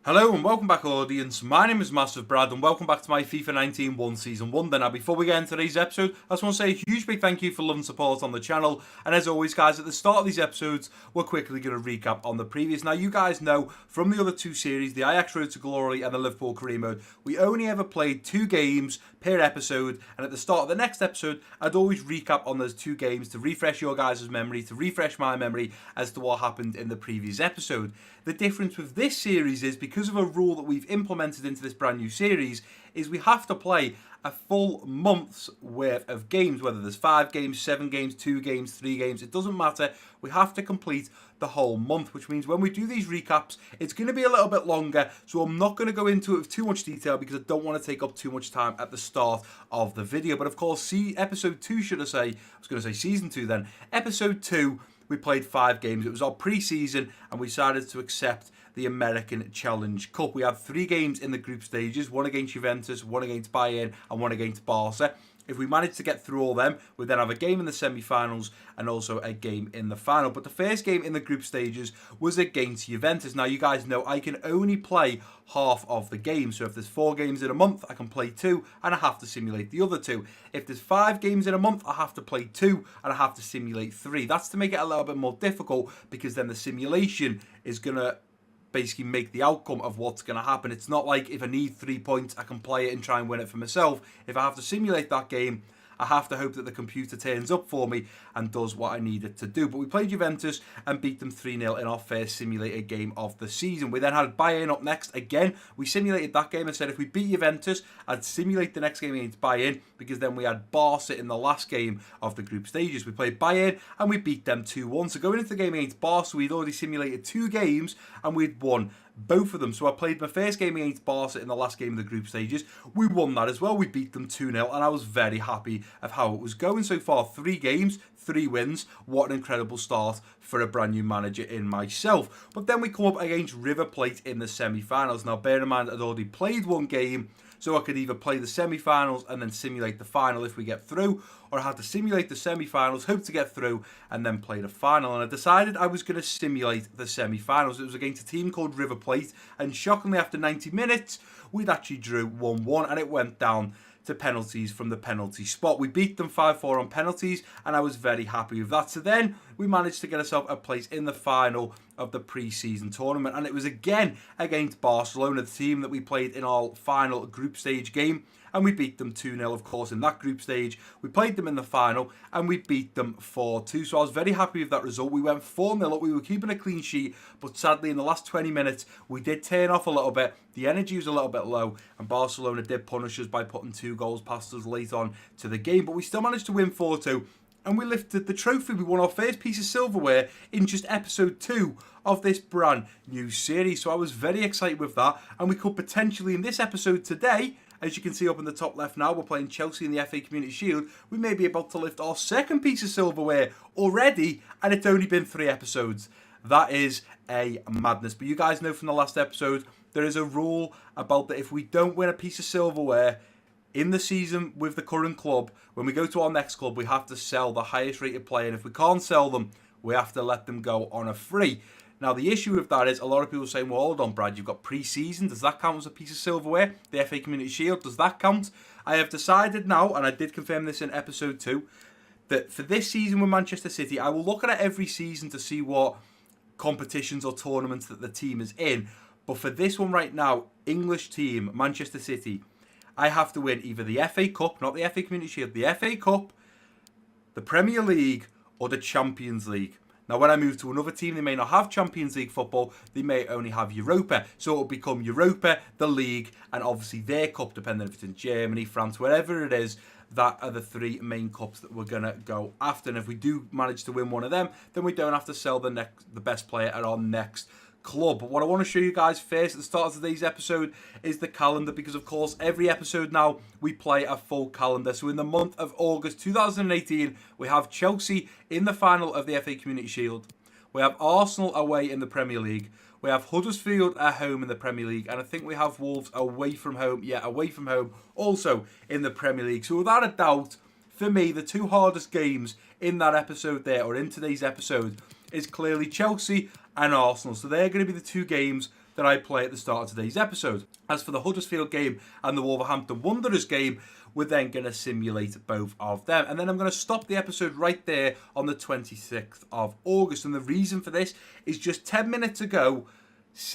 Hello and welcome back, audience. My name is MassiveBrad and welcome back to my FIFA 19 One Season Wonder. Now, before we get into today's episode, I just want to say a huge big thank you for love and support on the channel. And as always, guys, at the start of these episodes, we're quickly going to recap on the previous. Now, you guys know from the other two series, the Ajax Road to Glory and the Liverpool Career Mode, we only ever played 2 games per episode. And at the start of the next episode, I'd always recap on those 2 games to refresh your guys' memory, to refresh my memory as to what happened in the previous episode. The difference with this series is, because of a rule that we've implemented into this brand new series, is we have to play a full month's worth of games, whether there's 5 games, 7 games, 2 games, 3 games, it doesn't matter. We have to complete the whole month, which means when we do these recaps, it's going to be a little bit longer, so I'm not going to go into it with too much detail because I don't want to take up too much time at the start of the video. But of course, see episode 2, should I say, I was going to say season 2 then, episode 2, we played 5 games. It was our pre-season and we decided to accept the American Challenge Cup. We had 3 games in the group stages, 1 against Juventus, 1 against Bayern and 1 against Barca. If we manage to get through all them, we then have a game in the semi-finals and also a game in the final. But the first game in the group stages was against Juventus. Now, you guys know I can only play half of the game. So if there's 4 games in a month, I can play 2 and I have to simulate the other 2. If there's 5 games in a month, I have to play 2 and I have to simulate 3. That's to make it a little bit more difficult, because then the simulation is going to basically make the outcome of what's going to happen. It's not like if I need 3 points, I can play it and try and win it for myself. If I have to simulate that game, I have to hope that the computer turns up for me and does what I need it to do. But we played Juventus and beat them 3-0 in our first simulated game of the season. We then had Bayern up next. Again, we simulated that game and said if we beat Juventus, I'd simulate the next game against Bayern, because then we had Barca in the last game of the group stages. We played Bayern and we beat them 2-1. So going into the game against Barca, we'd already simulated 2 games and we'd won both of them. So I played my first game against Barca in the last game of the group stages. We won that as well. We beat them 2-0 and I was very happy of how it was going so far. 3 games, 3 wins. What an incredible start for a brand new manager in myself. But then we come up against River Plate in the semi-finals. Now, bear in mind, I'd already played 1 game, so I could either play the semi-finals and then simulate the final if we get through, or I had to simulate the semi-finals, hope to get through, and then play the final. And I decided I was going to simulate the semi-finals. It was against a team called River Plate, and shockingly, after 90 minutes, we'd actually drew 1-1, and it went down to penalties from the penalty spot. We beat them 5-4 on penalties, and I was very happy with that. So then we managed to get ourselves a place in the final of the pre-season tournament, and it was again against Barcelona, the team that we played in our final group stage game, and we beat them 2-0, of course, in that group stage. We played them in the final, and we beat them 4-2, so I was very happy with that result. We went 4-0 up, we were keeping a clean sheet, but sadly, in the last 20 minutes, we did turn off a little bit. The energy was a little bit low, and Barcelona did punish us by putting 2 goals past us late on to the game, but we still managed to win 4-2, and we lifted the trophy. We won our first piece of silverware in just episode 2 of this brand new series, so I was very excited with that, and we could potentially, in this episode today, as you can see up in the top left now, we're playing Chelsea in the FA Community Shield. We may be about to lift our second piece of silverware already, and it's only been 3 episodes. That is a madness. But you guys know from the last episode, there is a rule about that if we don't win a piece of silverware in the season with the current club, when we go to our next club, we have to sell the highest rated player. And if we can't sell them, we have to let them go on a free. Now, the issue with that is a lot of people are saying, well, hold on, Brad, you've got pre-season. Does that count as a piece of silverware? The FA Community Shield, does that count? I have decided now, and I did confirm this in episode 2, that for this season with Manchester City, I will look at it every season to see what competitions or tournaments that the team is in. But for this one right now, English team, Manchester City, I have to win either the FA Cup, not the FA Community Shield, the FA Cup, the Premier League, or the Champions League. Now, when I move to another team, they may not have Champions League football. They may only have Europa. So it'll become Europa, the League, and obviously their cup, depending if it's in Germany, France, wherever it is. That are the 3 main cups that we're going to go after. And if we do manage to win one of them, then we don't have to sell the best player at our next club. But what I want to show you guys first at the start of today's episode is the calendar, because of course every episode now we play a full calendar. So in the month of August 2018, we have Chelsea in the final of the FA Community Shield. We have Arsenal away in the Premier League. We have Huddersfield at home in the Premier League, and I think we have Wolves away from home. Yeah, away from home also in the Premier League. So without a doubt, for me, the 2 hardest games in that episode there, or in today's episode, is clearly Chelsea and Arsenal. So they're going to be the 2 games that I play at the start of today's episode. As for the Huddersfield game and the Wolverhampton Wanderers game, we're then going to simulate both of them. And then I'm going to stop the episode right there on the 26th of August. And the reason for this is just 10 minutes ago,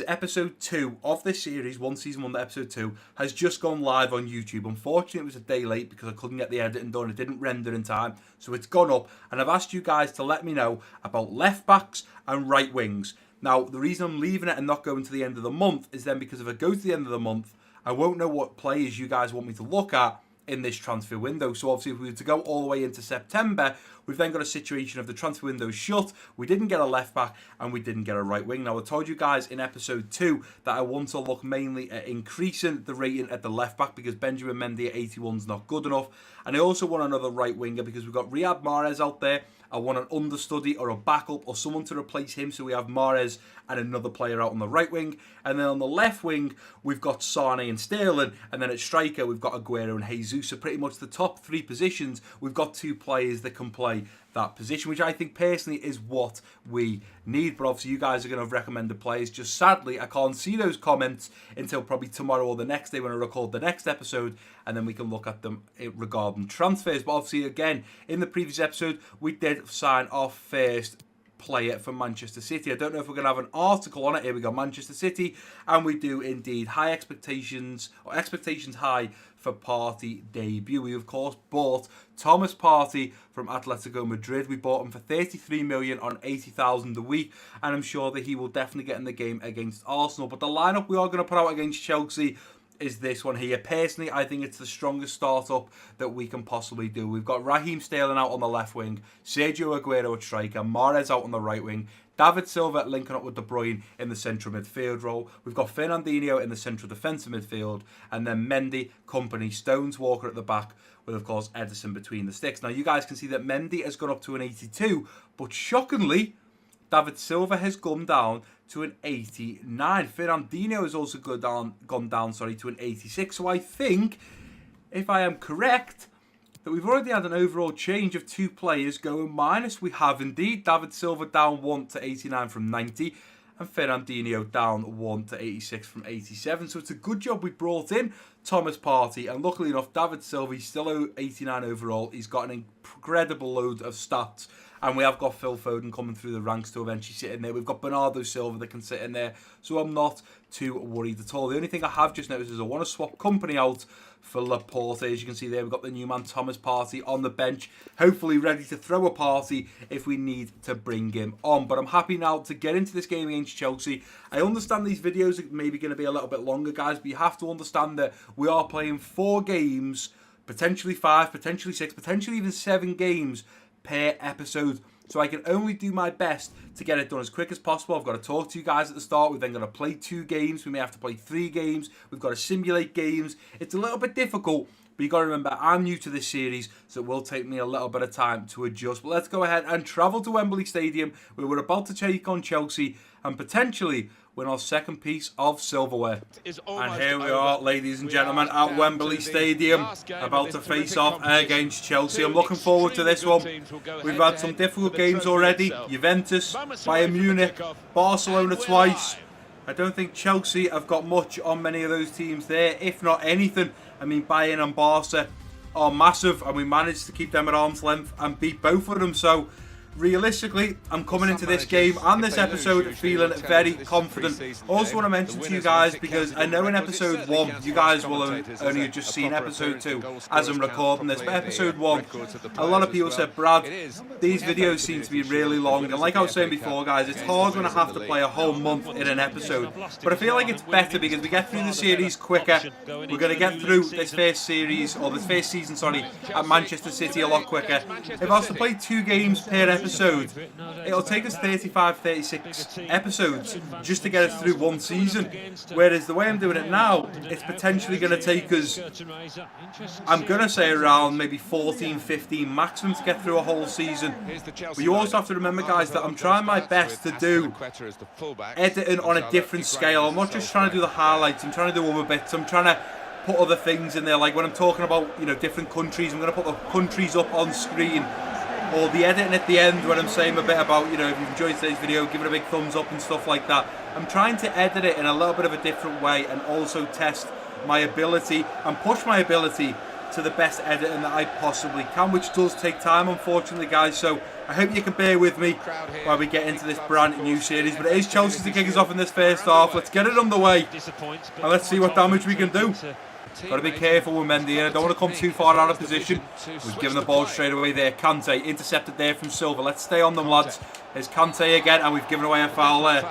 episode 2 of this series, season 1 episode 2, has just gone live on YouTube. Unfortunately, it was a day late because I couldn't get the editing done. It didn't render in time, so it's gone up. And I've asked you guys to let me know about left backs and right wings. Now, the reason I'm leaving it and not going to the end of the month is then because if I go to the end of the month, I won't know what players you guys want me to look at in this transfer window. So obviously if we were to go all the way into September, we've then got a situation of the transfer window shut, we didn't get a left back and we didn't get a right wing. Now I told you guys in episode 2 that I want to look mainly at increasing the rating at the left back because Benjamin Mendy at 81 is not good enough, and I also want another right winger because we've got Riyad Mahrez out there. I want an understudy or a backup or someone to replace him, so we have Mahrez and another player out on the right wing. And then on the left wing, we've got Sane and Sterling. And then at striker, we've got Aguero and Jesus. So pretty much the top 3 positions, we've got 2 players that can play that position, which I think personally is what we need. But obviously you guys are going to have recommended players. Just sadly, I can't see those comments until probably tomorrow or the next day when I record the next episode, and then we can look at them regarding transfers. But obviously, again, in the previous episode, we did sign our first player for Manchester City. I don't know if we're going to have an article on it. Here we go, Manchester City, and we do indeed high expectations, or expectations high for Partey debut. We of course bought Thomas Partey from Atletico Madrid. We bought him for 33 million on 80,000 a week, and I'm sure that he will definitely get in the game against Arsenal. But the lineup we are going to put out against Chelsea is this one here. Personally, I think it's the strongest startup that we can possibly do. We've got Raheem Sterling out on the left wing, Sergio Aguero at striker, Mahrez out on the right wing, David Silva linking up with De Bruyne in the central midfield role. We've got Fernandinho in the central defensive midfield, and then Mendy, Company, Stones, Walker at the back, with of course Ederson between the sticks. Now you guys can see that Mendy has gone up to an 82, but shockingly, David Silva has gone down to an 89. Fernandinho has also gone down to an 86. So I think, if I am correct, that we've already had an overall change of 2 players going minus. We have indeed. David Silva down 1 to 89 from 90, and Fernandinho down 1 to 86 from 87. So it's a good job we brought in Thomas Partey, and luckily enough, David Silva, he's still 89 overall. He's got an incredible load of stats. And we have got Phil Foden coming through the ranks to eventually sit in there. We've got Bernardo Silva that can sit in there. So I'm not too worried at all. The only thing I have just noticed is I want to swap Company out for Laporte. As you can see there, we've got the new man Thomas Partey on the bench. Hopefully ready to throw a party if we need to bring him on. But I'm happy now to get into this game against Chelsea. I understand these videos are maybe going to be a little bit longer, guys. But you have to understand that we are playing 4 games, potentially 5, potentially 6, potentially even 7 games per episode. So I can only do my best to get it done as quick as possible. I've got to talk to you guys at the start. We've then got to play 2 games. We may have to play 3 games. We've got to simulate games. It's a little bit difficult, but you've got to remember, I'm new to this series, so it will take me a little bit of time to adjust. But let's go ahead and travel to Wembley Stadium, where we're about to take on Chelsea and potentially win our second piece of silverware. And here we are, ladies and gentlemen, at Wembley Stadium, about to face off against Chelsea. I'm looking forward to this one. We've had some difficult games already. Juventus, Bayern Munich, Barcelona twice. I don't think Chelsea have got much on many of those teams there, if not anything. I mean, Bayern and Barca are massive, and we managed to keep them at arm's length and beat both of them. So realistically, I'm coming into this game and this episode feeling very confident. I also want to mention to you guys, because I know in episode 1, you guys will only have just seen episode 2 as I'm recording this, but episode 1, a lot of people said, Brad, these videos seem to be really long, and like I was saying before, guys, it's hard when I have to play a whole month in an episode, but I feel like it's better because we get through the series quicker. We're going to get through this first series, or this first season, sorry, at Manchester City a lot quicker. If I was to play 2 games per episode, it'll take us 35-36 episodes just to get us through one season, whereas the way I'm doing it now, it's potentially going to take us, I'm going to say around maybe 14-15 maximum to get through a whole season. But you also have to remember, guys, that I'm trying my best to do editing on a different scale. I'm not just trying to do the highlights, I'm trying to do other bits. I'm trying to put other things in there, like when I'm talking about, you know, different countries, I'm going to put the countries up on screen. or the editing at the end when I'm saying a bit about, you know, if you've enjoyed today's video, give it a big thumbs up and stuff like that. I'm trying to edit it in a little bit of a different way and also test my ability and push my ability to the best editing that I possibly can, which does take time, unfortunately, guys. So I hope you can bear with me while we get into this brand new series. But it is Chelsea to kick us off in this first half. Let's get it underway and let's see what damage we can do. Got to be careful with Mendy here. I don't want to come too far out of position. We've given the ball straight away there. Kante intercepted there from Silva. Let's stay on them, lads. There's Kante again, and we've given away a foul there.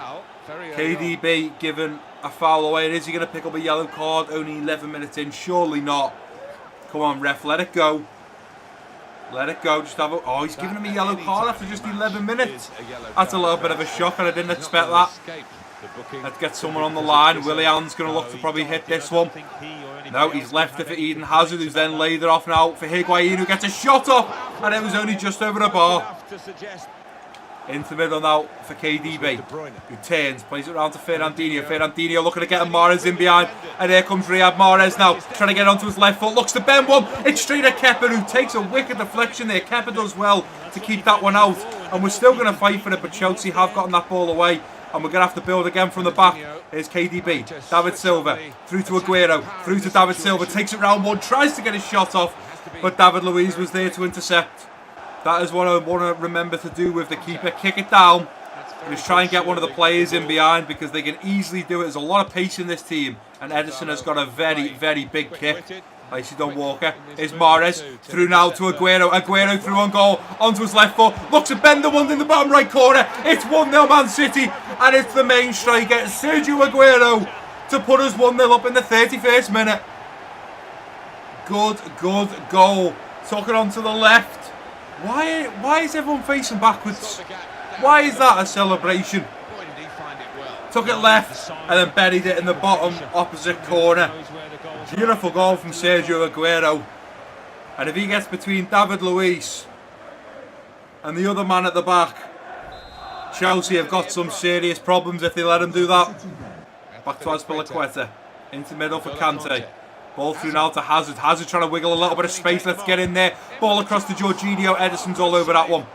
KDB given a foul away. Is he going to pick up a yellow card? Only 11 minutes in. Surely not. Come on, ref. Let it go. Let it go. Just have a... Oh, he's giving him a yellow card after just 11 minutes. That's a little bit of a shock, and I didn't expect that. Let's get someone on the line. Willian's going to look to probably hit this one. No, he's left it for Eden Hazard, who's then laid it off now for Higuain, who gets a shot off, and it was only just over the bar. Into the middle now for KDB, who turns, plays it around to Fernandinho. Fernandinho looking to get Mahrez in behind, and here comes Riyad Mahrez now, trying to get onto his left foot, looks to bend one, it's straight at Kepa, who takes a wicked deflection there. Kepa does well to keep that one out, and we're still going to fight for it, but Chelsea have gotten that ball away. And we're going to have to build again from the back. Here's KDB, David Silva, through to Aguero, through to David Silva, takes it round one, tries to get his shot off, but David Luiz was there to intercept. That is what I want to remember to do with the keeper, kick it down, and just try and get one of the players in behind, because they can easily do it. There's a lot of pace in this team, and Ederson has got a very, very big kick. Nicely done, Walker. Here's Mahrez, through now to Aguero. Aguero through on goal, onto his left foot. Looks to bend the one in the bottom right corner. It's 1-0 Man City, and it's the main striker, Sergio Aguero, to put us 1-0 up in the 31st minute. Good goal. Took it on to the left. Why is everyone facing backwards? Why is that a celebration? Took it left, and then buried it in the bottom opposite corner. Beautiful goal from Sergio Aguero. And if he gets between David Luiz and the other man at the back, Chelsea have got some serious problems if they let him do that. Back to Azpilicueta. Into middle for Kante. Ball through now to Hazard. Hazard trying to wiggle a little bit of space. Let's get in there. Ball across to Jorginho. Ederson's all over that one.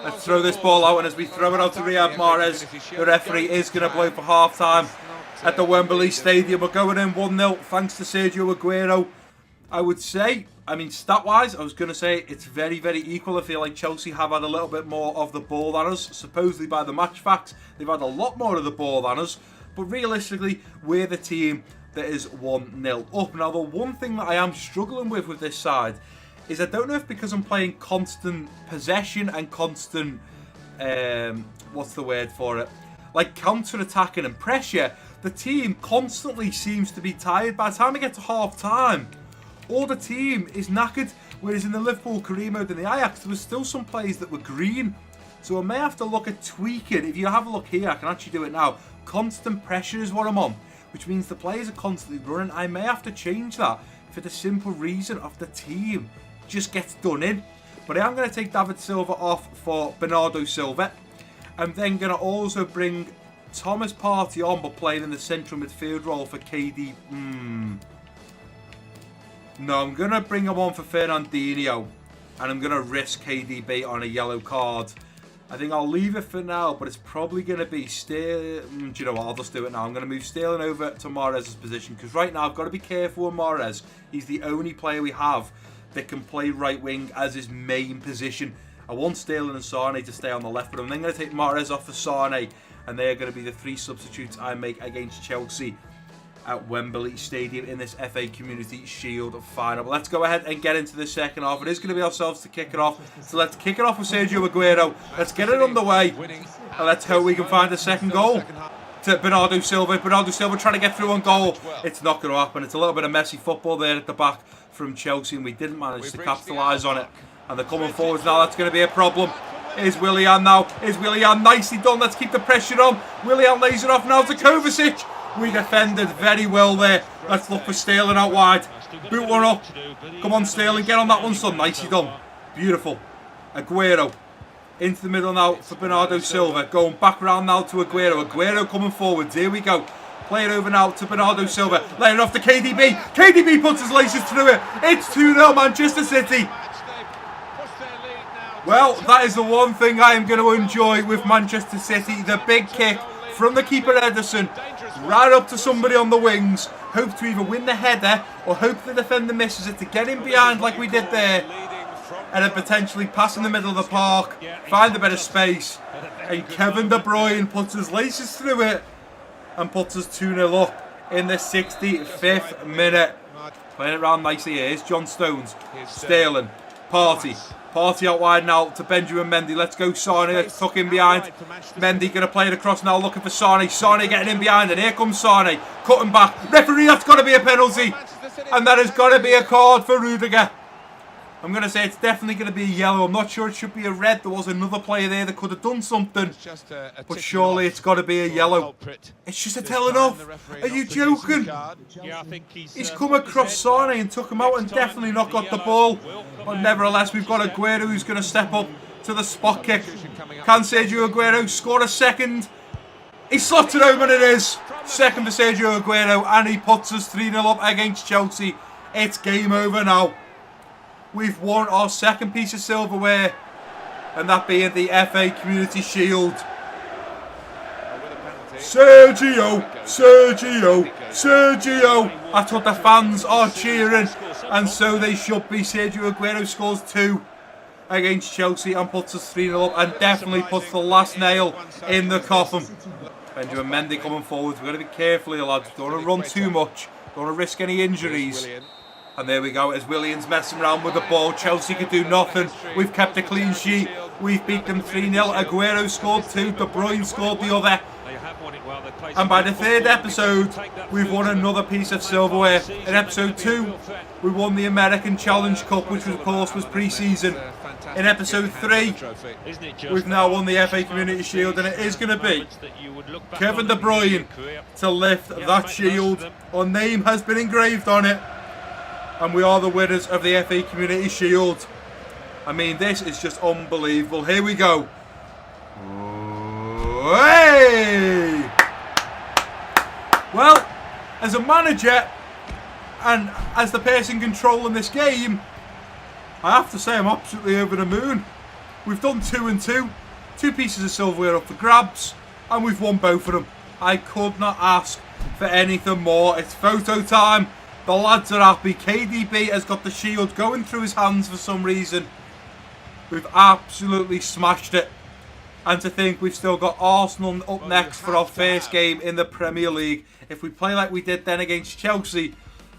Let's throw this ball out, and as we throw it out to Riyad Mahrez, the referee is going to blow for half-time at the Wembley Stadium. We're going in 1-0 thanks to Sergio Aguero. I would say, I mean, stat-wise, I was going to say it's very, very equal. I feel like Chelsea have had a little bit more of the ball than us. Supposedly by the match facts, they've had a lot more of the ball than us. But realistically, we're the team that is 1-0 up. Now, the one thing that I am struggling with this side is I don't know if because I'm playing constant possession and constant, what's the word for it? Like counter-attacking and pressure, the team constantly seems to be tired. By the time we get to half-time, all the team is knackered. Whereas in the Liverpool career mode and the Ajax, there was still some players that were green. So I may have to look at tweaking. If you have a look here, I can actually do it now. Constant pressure is what I'm on, which means the players are constantly running. I may have to change that for the simple reason of the team just gets done in. But I am going to take David Silva off for Bernardo Silva. I'm then going to also bring Thomas Partey on, but playing in the central midfield role for KD. No, I'm going to bring him on for Fernandinho, and I'm going to risk KDB on a yellow card. I think I'll leave it for now, but it's probably going to be Sterling. Do you know what? I'll just do it now. I'm going to move Sterling over to Mahrez's position, because right now I've got to be careful with Mahrez. He's the only player we have that can play right wing as his main position. I want Sterling and Sane to stay on the left, but I'm then going to take Mahrez off for Sane, and they are going to be the three substitutes I make against Chelsea at Wembley Stadium in this FA Community Shield final. But let's go ahead and get into the second half. It is going to be ourselves to kick it off. So let's kick it off with Sergio Aguero. Let's get it underway, and let's hope we can find a second goal to Bernardo Silva. Bernardo Silva trying to get through on goal. It's not going to happen. It's a little bit of messy football there at the back from Chelsea, and we didn't manage to capitalise on it. And they're coming forwards now. That's going to be a problem. Here's Willian now. Here's Willian. Nicely done. Let's keep the pressure on. Willian lays it off now to Kovacic. We defended very well there. Let's look for Sterling out wide. Boot one up. Come on, Sterling. Get on that one, son. Nicely done. Beautiful. Aguero. Into the middle now for Bernardo Silva. Going back around now to Aguero. Aguero coming forwards. Here we go. Play it over now to Bernardo Silva. Laying it off to KDB. KDB puts his laces through it. It's 2-0 Manchester City. Well, that is the one thing I am going to enjoy with Manchester City. The big kick from the keeper Ederson, right up to somebody on the wings. Hope to either win the header or hope the defender misses it to get in behind like we did there. And then potentially pass in the middle of the park, find a bit of space. And Kevin De Bruyne puts his laces through it and puts us 2-0 up in the 65th minute. Playing it around nicely here. Here's John Stones, Sterling, Party out wide now to Benjamin Mendy. Let's go Sane. Let's tuck in behind. Mendy going to play it across now, looking for Sane. Sane getting in behind, and here comes Sane. Cutting back. Referee, that's got to be a penalty. And that has got to be a card for Rudiger. I'm going to say it's definitely going to be a yellow. I'm not sure it should be a red. There was another player there that could have done something. But surely it's got to be a yellow. It's just a telling off. Are you joking? He's come across Sane and took him out and definitely not got the ball. But nevertheless, we've got Aguero who's going to step up to the spot kick. Can Sergio Aguero score a second? He slots it home and it is. Second for Sergio Aguero and he puts us 3-0 up against Chelsea. It's game over now. We've won our second piece of silverware, and that being the FA Community Shield. Sergio! That's what the fans are cheering, and so they should be. Sergio Aguero scores 2 against Chelsea and puts us 3-0 up, and definitely puts the last nail in the coffin. Benjamin Mendy coming forward. We've got to be careful here, lads. Don't want to run too much. Don't want to risk any injuries. And there we go, as Williams messing around with the ball. Chelsea could do nothing. We've kept a clean sheet. We've beat them 3-0. Aguero scored 2. De Bruyne scored the other. And by the third episode, we've won another piece of silverware. In episode 2, we won the American Challenge Cup, which of course was pre-season. In episode 3, we've now won the FA Community Shield, and it is going to be Kevin De Bruyne to lift that shield. Our name has been engraved on it. And we are the winners of the FA Community Shield. I mean, this is just unbelievable. Here we go. Hey! Well, as a manager and as the person controlling this game, I have to say I'm absolutely over the moon. We've done 2 and 2. 2 pieces of silverware up for grabs. And we've won both of them. I could not ask for anything more. It's photo time. The lads are happy. KDB has got the shield going through his hands for some reason. We've absolutely smashed it. And to think we've still got Arsenal up next for our first game in the Premier League. If we play like we did then against Chelsea,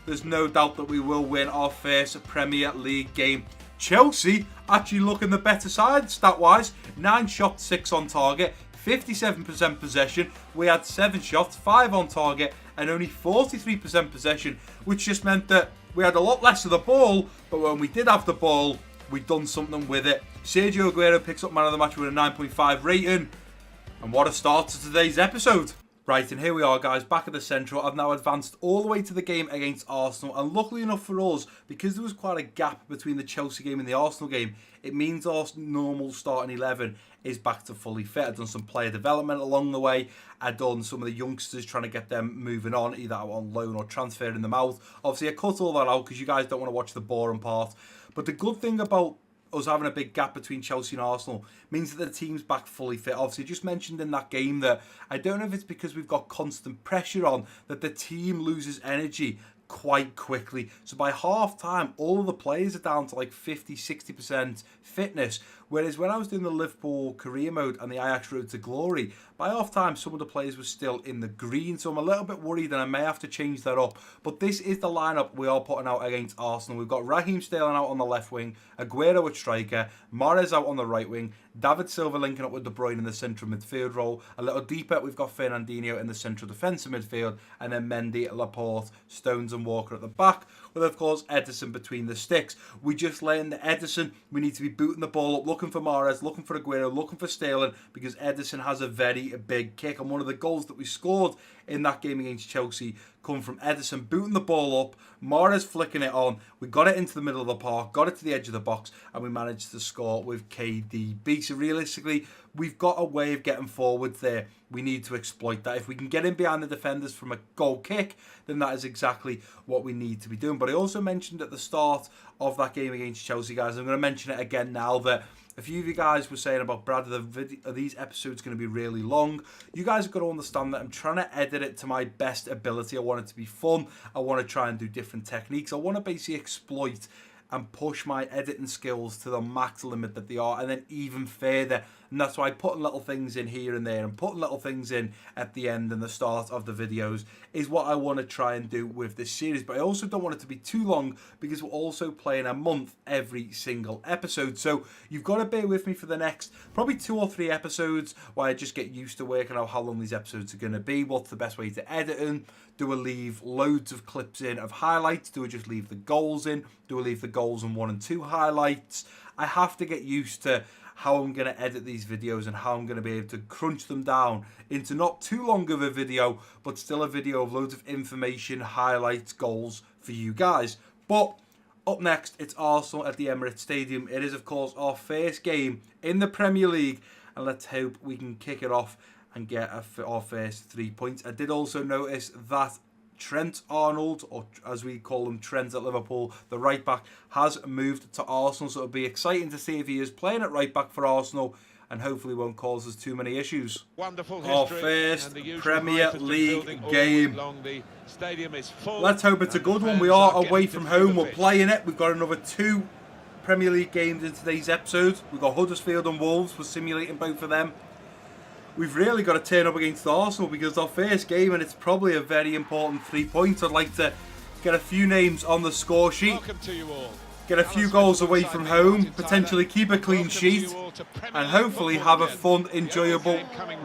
there's no doubt that we will win our first Premier League game. Chelsea actually looking the better side stat-wise. 9 shots, 6 on target. 57% possession. We had 7 shots, 5 on target, and only 43% possession, which just meant that we had a lot less of the ball, but when we did have the ball, we'd done something with it. Sergio Aguero picks up man of the match with a 9.5 rating, and what a start to today's episode. Right, and here we are, guys, back at the Central. I've now advanced all the way to the game against Arsenal, and luckily enough for us, because there was quite a gap between the Chelsea game and the Arsenal game, it means our normal starting 11 is back to fully fit. I've done some player development along the way. I've done some of the youngsters, trying to get them moving on, either out on loan or transferring them out. Obviously, I cut all that out because you guys don't want to watch the boring part. But the good thing about us having a big gap between Chelsea and Arsenal means that the team's back fully fit. Obviously, I just mentioned in that game that I don't know if it's because we've got constant pressure on that the team loses energy quite quickly. So by half time, all of the players are down to like 50-60% fitness. Whereas when I was doing the Liverpool career mode and the Ajax Road to Glory, by half time, some of the players were still in the green. So I'm a little bit worried and I may have to change that up. But this is the lineup we are putting out against Arsenal. We've got Raheem Sterling out on the left wing, Aguero at striker, Mahrez out on the right wing, David Silva linking up with De Bruyne in the central midfield role. A little deeper, we've got Fernandinho in the central defensive midfield, and then Mendy, Laporte, Stones and Walker at the back, with of course Ederson between the sticks. We just learned that Ederson, we need to be booting the ball up, looking for Mahrez, looking for Aguero, looking for Sterling, because Ederson has a very big kick, and one of the goals that we scored in that game against Chelsea come from Ederson booting the ball up, Mahrez flicking it on. We got it into the middle of the park, got it to the edge of the box, and we managed to score with KDB. So realistically, we've got a way of getting forward there. We need to exploit that. If we can get in behind the defenders from a goal kick, then that is exactly what we need to be doing. But I also mentioned at the start of that game against Chelsea, guys, I'm going to mention it again now, that A few of you guys were saying about, Brad, are these episodes going to be really long? You guys have got to understand that I'm trying to edit it to my best ability. I want it to be fun. I want to try and do different techniques. I want to basically exploit and push my editing skills to the max limit that they are, and then even further. And that's why putting little things in here and there and putting little things in at the end and the start of the videos is what I want to try and do with this series. But I also don't want it to be too long, because we're also playing a month every single episode. So you've got to bear with me for the next probably 2 or 3 episodes while I just get used to working out how long these episodes are going to be, what's the best way to edit them. Do I leave loads of clips in of highlights? Do I just leave the goals in? Do I leave the goals and 1 and 2 highlights? I have to get used to how I'm going to edit these videos and how I'm going to be able to crunch them down into not too long of a video, but still a video of loads of information, highlights, goals for you guys. But up next, it's Arsenal at the Emirates Stadium. It is, of course, our first game in the Premier League, and let's hope we can kick it off and get our first 3 points. I did also notice that Trent Arnold, or as we call him, Trent at Liverpool, the right back, has moved to Arsenal. So it'll be exciting to see if he is playing at right back for Arsenal, and hopefully won't cause us too many issues. Wonderful our first Premier League game. Let's hope it's a good one. We are away from home. We're playing it. We've got another 2 Premier League games in today's episode. We've got Huddersfield and Wolves. We're simulating both of them. We've really got to turn up against Arsenal, because our first game, and it's probably a very important 3 points. I'd like to get a few names on the score sheet, get a few goals away from home, potentially keep a clean sheet, and hopefully have a fun, enjoyable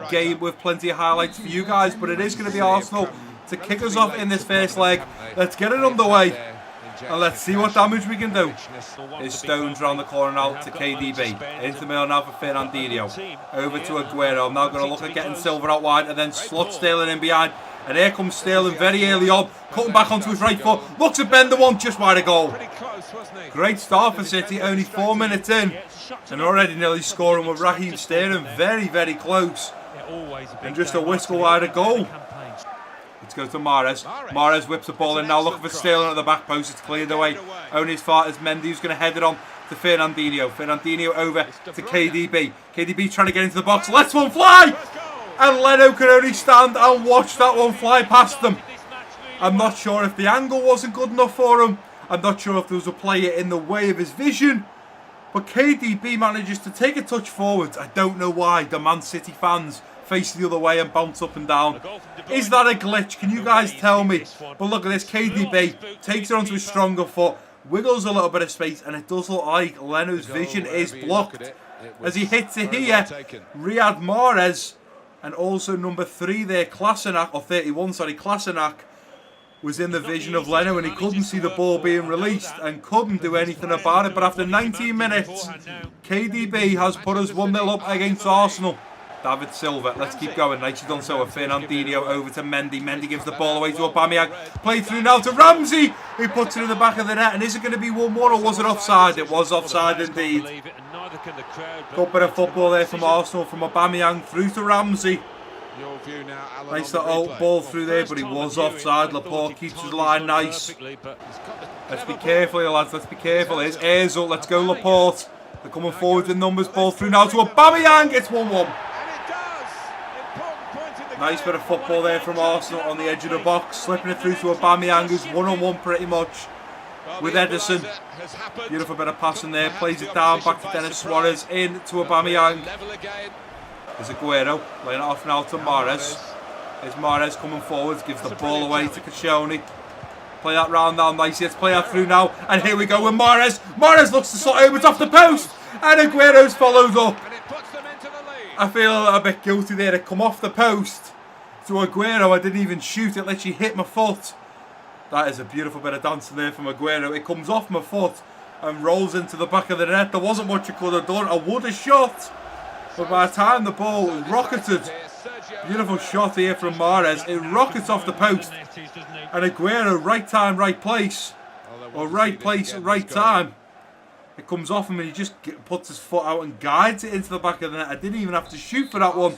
game with plenty of highlights for you guys. But it is going to be Arsenal to kick us off in this first leg. Let's get it underway. And let's see what damage we can do. His Stones round the corner now to KDB. Into the middle now for Fernandinho. Over to Aguero. I'm now going to look at getting Silva out wide and then slot Sterling in behind. And here comes Sterling very early on. Cutting back onto his right foot. Looks at bend the one just wide of goal. Great start for City. Only 4 minutes in. And already nearly scoring with Raheem Sterling. Very, very close. And just a whisker wide of goal. Let's go to Mahrez. Mahrez whips the ball in now, looking for Sterling at the back post. It's cleared away. Only as far as Mendy, who's going to head it on to Fernandinho. Fernandinho over to KDB. KDB trying to get into the box. Lets one fly! And Leno can only stand and watch that one fly past them. I'm not sure if the angle wasn't good enough for him. I'm not sure if there was a player in the way of his vision. But KDB manages to take a touch forwards. I don't know why the Man City fans face the other way and bounce up and down. Is that a glitch? Can you guys tell me? But look at this, KDB takes it onto his stronger foot, wiggles a little bit of space, and it does look like Leno's vision is blocked as he hits it here. Riyad Mahrez, and also number 3 there, Kolasinac, or 31, sorry, Kolasinac, was in the vision of Leno, and he couldn't see the ball being released and couldn't do anything about it. But after 19 minutes, KDB has put us 1-0 up against Arsenal. David Silva, let's keep going. Nicely done so with Fernandinho over to Mendy. Mendy gives the ball away to Aubameyang. Play through now to Ramsey. He puts it in the back of the net. And is it going to be 1-1 or was it offside? It was offside indeed. Good bit of football there from Arsenal, from Aubameyang through to Ramsey. Nice little ball through there, but he was offside. Laporte keeps his line nice. Let's be careful here, lads. Let's be careful. Here's Ozil. Let's go, Laporte. They're coming forward in numbers. Ball through now to Aubameyang. It's 1-1. Nice bit of football there from Arsenal on the edge of the box. Slipping it through to Aubameyang, who's one-on-one pretty much with Edison. Beautiful bit of passing there. Plays it down back to Dennis Suarez. In to Aubameyang. There's Aguero. Laying it off now to Mahrez. There's Mahrez coming forwards. Gives the ball away to Koscielny. Play that round now nicely. Let's play that through now. And here we go with Mahrez. Mahrez looks to slot over. It's off the post. And Aguero's followed up. I feel a bit guilty there to come off the post to Aguero. I didn't even shoot. It literally hit my foot. That is a beautiful bit of dancing there from Aguero. It comes off my foot and rolls into the back of the net. There wasn't much I could have done. I would have shot. But by the time the ball rocketed, beautiful shot here from Mahrez. It rockets off the post. And Aguero, right time, right place. Or right place, right time. It comes off him and he just puts his foot out and guides it into the back of the net. I didn't even have to shoot for that one.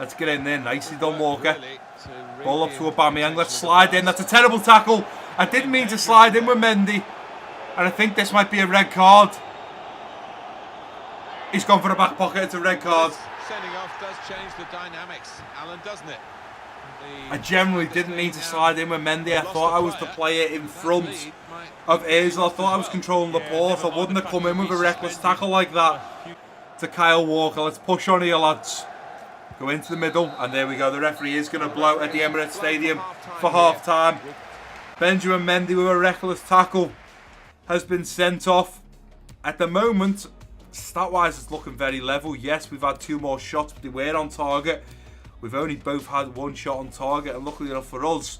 Let's get in there. Nicely done, Walker. Ball up to Aubameyang. Let's slide in. That's a terrible tackle. I didn't mean to slide in with Mendy. And I think this might be a red card. He's gone for the back pocket. It's a red card. Sending off does change the dynamics, Alan, doesn't it? I generally didn't mean to slide in with Mendy. I thought I was the player in front of Ozil. I thought I was controlling the ball, so I wouldn't have come in with a reckless tackle like that to Kyle Walker. Let's push on here, lads. Go into the middle, and there we go. The referee is going to blow at the Emirates Stadium for half-time. Benjamin Mendy with a reckless tackle has been sent off. At the moment, stat-wise, it's looking very level. Yes, we've had 2 more shots, but they weren't on target. We've only both had 1 shot on target, and luckily enough for us,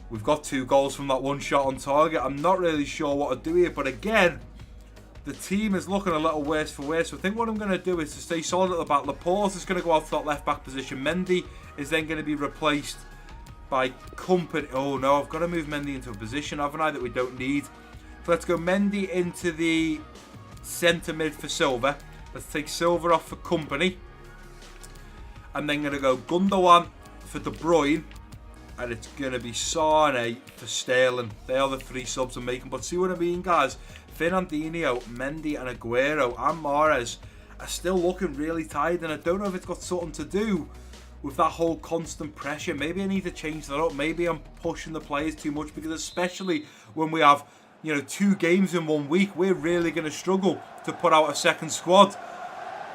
we've got 2 goals from that 1 shot on target. I'm not really sure what to do here, but again, the team is looking a little worse for wear. So I think what I'm going to do is to stay solid at the back. Laporte is going to go out to that left-back position. Mendy is then going to be replaced by Company. Oh no, I've got to move Mendy into a position, haven't I, that we don't need. So let's go Mendy into the centre mid for Silva. Let's take Silva off for Company. I'm then going to go Gundogan for De Bruyne. And it's going to be Sane for Sterling. They are the 3 subs I'm making. But see what I mean, guys? Fernandinho, Mendy and Aguero and Mahrez are still looking really tired. And I don't know if it's got something to do with that whole constant pressure. Maybe I need to change that up. Maybe I'm pushing the players too much. Because especially when we have, 2 games in 1 week, we're really going to struggle to put out a second squad.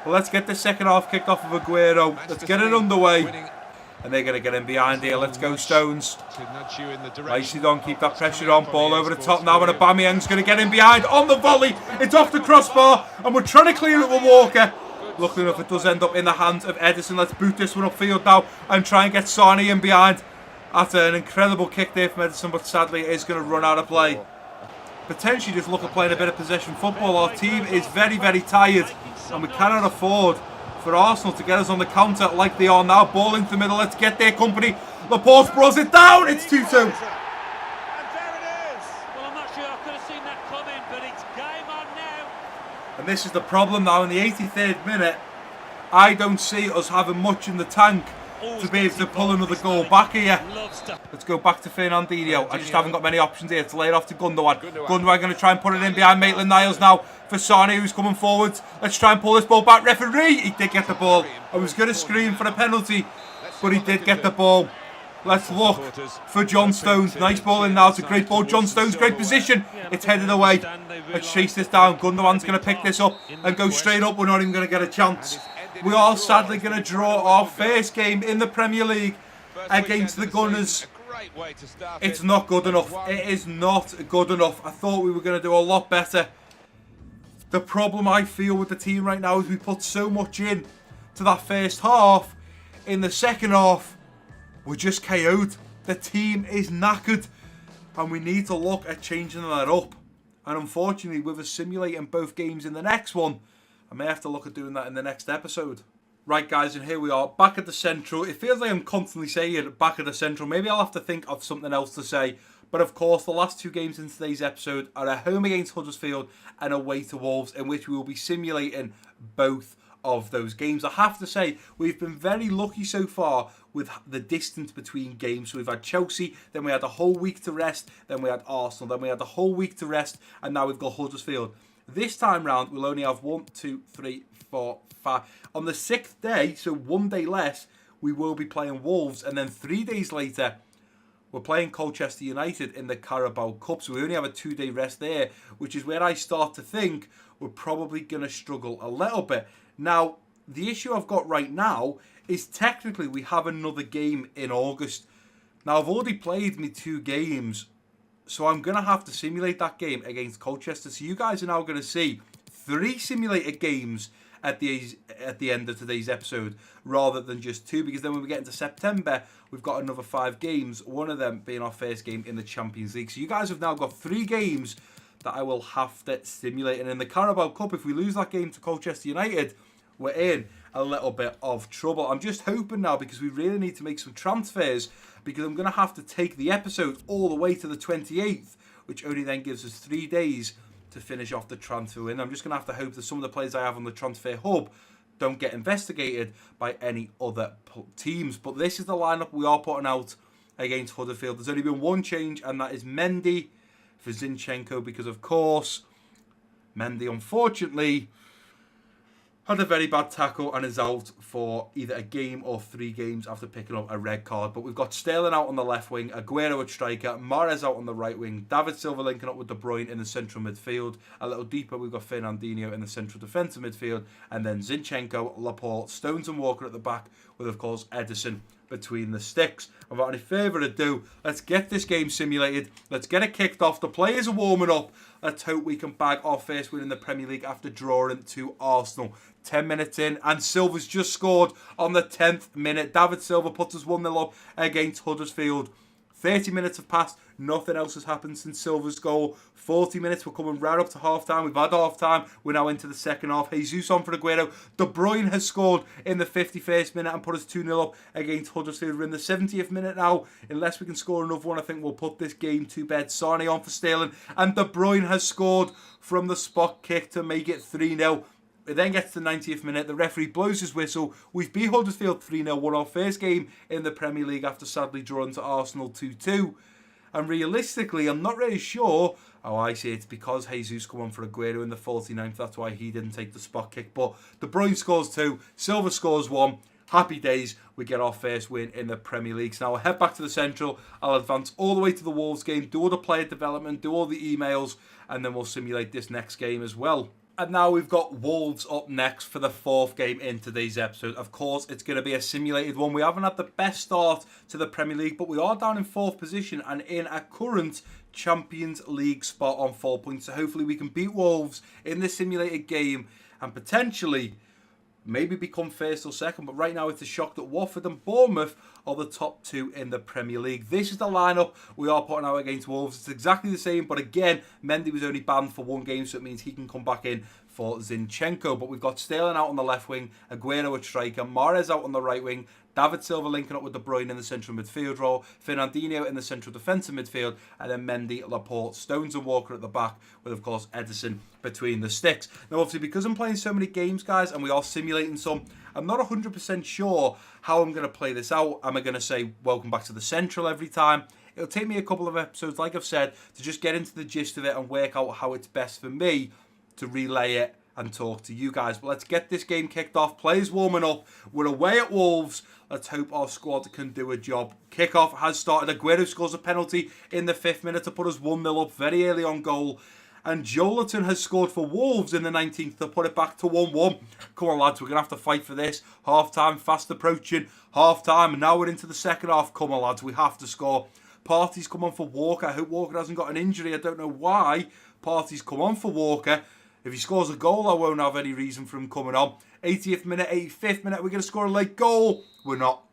Well, let's get the second half kicked off of Aguero. Let's get it underway. And they're going to get in behind here. Let's go, Stones. Nicely done. Keep that pressure on. Ball over the top now. And Aubameyang's going to get in behind on the volley. It's off the crossbar. And we're trying to clear it with Walker. Luckily enough, it does end up in the hands of Edison. Let's boot this one upfield now and try and get Sane in behind. After an incredible kick there from Edison. But sadly, it is going to run out of play. Potentially just look at playing a bit of possession football. Our team is very, very tired. And we cannot afford for Arsenal to get us on the counter like they are now. Ball into the middle. Let's get their company. Laporte bros it down. It's 2-2. And there it is. Well, I'm not sure I could have seen that coming, but it's game on now. And this is the problem now. In the 83rd minute, I don't see us having much in the tank to be able to pull another goal back here. Let's go back to Fernandinho. I just haven't got many options here. To lay it off to Gundogan. Gundogan going to try and put it in behind Maitland-Niles now for Sane, who's coming forwards. Let's try and pull this ball back. Referee, he did get the ball. I was going to scream for a penalty, but he did get the ball. Let's look for John Stones. Nice ball in now. It's a great ball. John Stones, great position. It's headed away. Let's chase this down. Gundogan's going to pick this up and go straight up. We're not even going to get a chance. We are sadly going to draw our first game in the Premier League against the Gunners. It's not good enough. It is not good enough. I thought we were going to do a lot better. The problem I feel with the team right now is we put so much in to that first half. In the second half, we're just KO'd. The team is knackered. And we need to look at changing that up. And unfortunately, with us simulating both games in the next one, I may have to look at doing that in the next episode. Right, guys, and here we are, back at the Central. It feels like I'm constantly saying back at the Central. Maybe I'll have to think of something else to say. But of course, the last 2 games in today's episode are at home against Huddersfield and away to Wolves, in which we will be simulating both of those games. I have to say, we've been very lucky so far with the distance between games. So we've had Chelsea, then we had a whole week to rest, then we had Arsenal, then we had the whole week to rest, and now we've got Huddersfield. This time round, we'll only have 1, 2, 3, 4, 5. On the 6th day, so 1 day less, we will be playing Wolves, and then 3 days later, we're playing Colchester United in the Carabao Cup. So we only have a 2-day rest there, which is where I start to think we're probably going to struggle a little bit. Now, the issue I've got right now is technically we have another game in August. Now, I've already played me 2 games, so I'm going to have to simulate that game against Colchester. So you guys are now going to see 3 simulated games at the end of today's episode rather than just 2, because then when we get into September, we've got another 5 games, one of them being our first game in the Champions League. So you guys have now got 3 games that I will have to simulate. And in the Carabao Cup, if we lose that game to Colchester United, we're in a little bit of trouble. I'm just hoping now, because we really need to make some transfers, because I'm going to have to take the episode all the way to the 28th, which only then gives us 3 days to finish off the transfer window. I'm just going to have to hope that some of the players I have on the transfer hub don't get investigated by any other teams. But this is the lineup we are putting out against Huddersfield. There's only been 1 change, and that is Mendy for Zinchenko, because of course Mendy unfortunately had a very bad tackle and is out for either a game or 3 games after picking up a red card. But we've got Sterling out on the left wing, Aguero at striker, Mahrez out on the right wing, David Silva linking up with De Bruyne in the central midfield. A little deeper, we've got Fernandinho in the central defensive midfield, and then Zinchenko, Laporte, Stones and Walker at the back, with, of course, Ederson between the sticks. And without any further ado, let's get this game simulated. Let's get it kicked off. The players are warming up. Let's hope we can bag our first win in the Premier League after drawing to Arsenal. 10 minutes in, and Silva's just scored on the 10th minute. David Silva puts us 1-0 up against Huddersfield. 30 minutes have passed. Nothing else has happened since Silva's goal. 40 minutes, we're coming right up to half-time. We've had half-time. We're now into the second half. Jesus on for Aguero. De Bruyne has scored in the 51st minute and put us 2-0 up against Huddersfield. We're in the 70th minute now. Unless we can score another one, I think we'll put this game to bed. Sane on for Sterling. And De Bruyne has scored from the spot kick to make it 3-0. It then gets to the 90th minute. The referee blows his whistle. We've beat Huddersfield 3-0. Won our first game in the Premier League after sadly drawing to Arsenal 2-2. And realistically, I'm not really sure. Oh, I see. It's because Jesus come on for Aguero in the 49th. That's why he didn't take the spot kick. But De Bruyne scores 2. Silva scores 1. Happy days. We get our first win in the Premier League. So now I'll head back to the Central. I'll advance all the way to the Wolves game. Do all the player development. Do all the emails. And then we'll simulate this next game as well. And now we've got Wolves up next for the 4th game in today's episode. Of course, it's going to be a simulated one. We haven't had the best start to the Premier League, but we are down in 4th position and in a current Champions League spot on 4 points. So hopefully we can beat Wolves in this simulated game and potentially maybe become 1st or 2nd. But right now it's a shock that Watford and Bournemouth are the top 2 in the Premier League. This is the lineup we are putting out against Wolves. It's exactly the same, but again, Mendy was only banned for 1 game, so it means he can come back in for Zinchenko. But we've got Sterling out on the left wing, Aguero at striker, Mahrez out on the right wing, David Silva linking up with De Bruyne in the central midfield role, Fernandinho in the central defensive midfield, and then Mendy, Laporte, Stones and Walker at the back, with, of course, Ederson between the sticks. Now, obviously, because I'm playing so many games, guys, and we are simulating some, I'm not 100% sure how I'm going to play this out. Am I going to say, welcome back to the Central every time? It'll take me a couple of episodes, like I've said, to just get into the gist of it and work out how it's best for me to relay it and talk to you guys. But let's get this game kicked off. Players warming up. We're away at Wolves. Let's hope our squad can do a job. Kickoff has started. Aguero scores a penalty in the 5th minute to put us 1-0 up very early on goal. And Joelinton has scored for Wolves in the 19th to put it back to 1-1. Come on, lads, we're going to have to fight for this. Half-time, fast approaching. Half-time, and now we're into the second half. Come on, lads, we have to score. Party's come on for Walker. I hope Walker hasn't got an injury. I don't know why. Party's come on for Walker. If he scores a goal, I won't have any reason for him coming on. 80th minute, 85th minute, we're going to score a late goal. We're not.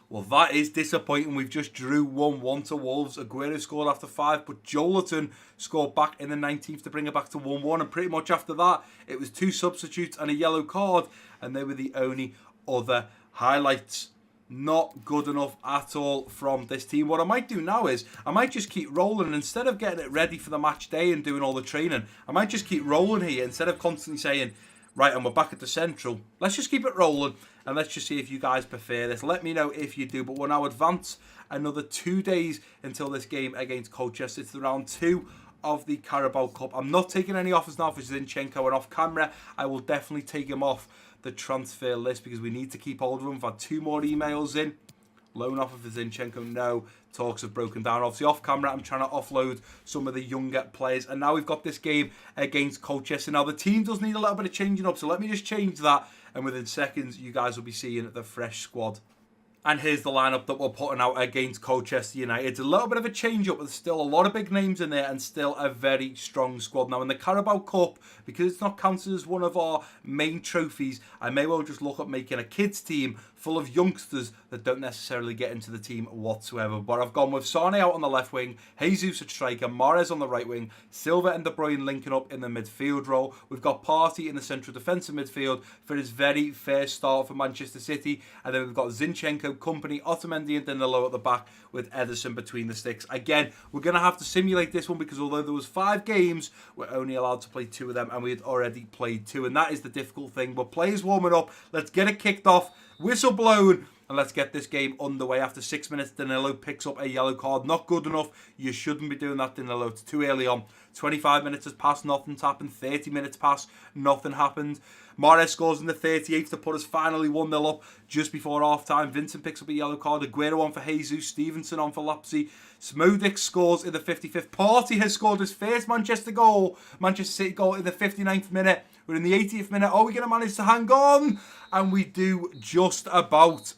Well, that is disappointing. We've just drew 1-1 to Wolves. Aguero scored after 5, but Joelinton scored back in the 19th to bring it back to 1-1. And pretty much after that, it was 2 substitutes and a yellow card. And they were the only other highlights. Not good enough at all from this team. What I might do now is I might just keep rolling, and instead of getting it ready for the match day and doing all the training, I might just keep rolling here instead of constantly saying, right, and we're back at the Central. Let's just keep it rolling and let's just see if you guys prefer this. Let me know if you do. But we'll now advance another 2 days until this game against Colchester. It's the round 2 of the Carabao Cup. I'm not taking any offers now for Zinchenko, and off camera I will definitely take him off the transfer list because we need to keep hold of him. We've had 2 more emails in. Loan offer for Zinchenko, no. Talks have broken down. Obviously, off camera, I'm trying to offload some of the younger players. And now we've got this game against Colchester. Now, the team does need a little bit of changing up, so let me just change that. And within seconds, you guys will be seeing the fresh squad. And here's the lineup that we're putting out against Colchester United. It's a little bit of a change up, but there's still a lot of big names in there and still a very strong squad. Now in the Carabao Cup, because it's not counted as one of our main trophies, I may well just look at making a kids team full of youngsters that don't necessarily get into the team whatsoever. But I've gone with Sane out on the left wing, Jesus at striker, Mahrez on the right wing, Silva and De Bruyne linking up in the midfield role. We've got Partey in the central defensive midfield for his very first start for Manchester City. And then we've got Zinchenko, Company, Otamendi and Danilo at the back with Ederson between the sticks. Again, we're going to have to simulate this one because although there was 5 games, we're only allowed to play 2 of them and we had already played 2. And that is the difficult thing. But players warming up. Let's get it kicked off. Whistle blown, and and let's get this game underway. After 6 minutes, Danilo picks up a yellow card. Not good enough. You shouldn't be doing that, Danilo. It's too early on. 25 minutes has passed, nothing's happened. 30 minutes passed, nothing happened. Mahrez scores in the 38th to put us finally 1-0 up just before half-time. Vincent picks up a yellow card. Aguero on for Jesus. Stevenson on for Lapsy. Smodic scores in the 55th. Partey has scored his first Manchester City goal in the 59th minute. We're in the 80th minute. Are we going to manage to hang on? And we do just about.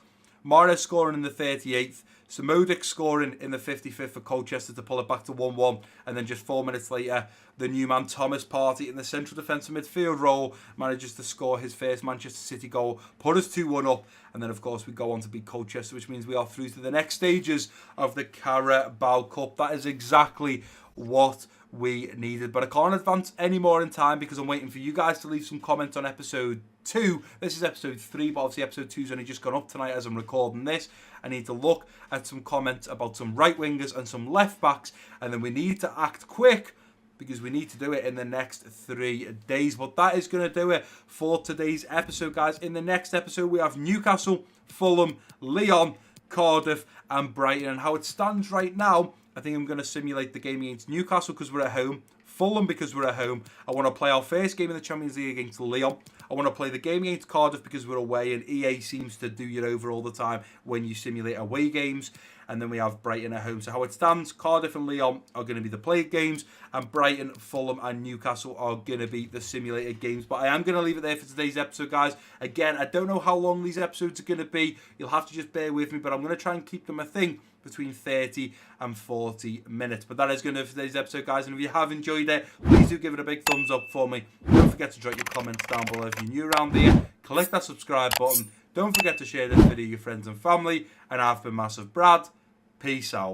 Mahrez scoring in the 38th. Smodic scoring in the 55th for Colchester to pull it back to 1-1. And then just 4 minutes later, the new man Thomas Partey in the central defensive midfield role manages to score his first Manchester City goal, put us 2-1 up. And then, of course, we go on to beat Colchester, which means we are through to the next stages of the Carabao Cup. That is exactly what we needed. But I can't advance any more in time because I'm waiting for you guys to leave some comments on episode 2. This is episode 3, but obviously episode 2's only just gone up tonight as I'm recording this. I need to look at some comments about some right wingers and some left backs, and then we need to act quick because we need to do it in the next 3 days. But that is going to do it for today's episode, guys. In the next episode, we have Newcastle, Fulham, Lyon, Cardiff, and Brighton. And how it stands right now, I think I'm going to simulate the game against Newcastle because we're at home. Fulham because we're at home. I want to play our first game in the Champions League against Lyon. I want to play the game against Cardiff because we're away, and EA seems to do you over all the time when you simulate away games. And then we have Brighton at home. So how it stands, Cardiff and Lyon are going to be the played games, and Brighton, Fulham and Newcastle are going to be the simulated games. But I am going to leave it there for today's episode, guys. Again, I don't know how long these episodes are going to be. You'll have to just bear with me, but I'm going to try and keep them, I think, between 30 and 40 minutes. But that is going to do it for today's episode, guys. And if you have enjoyed it, please do give it a big thumbs up for me. Don't forget to drop your comments down below if you're new around here. Click that subscribe button. Don't forget to share this video with your friends and family. And I've been MassiveBrad. Peace out.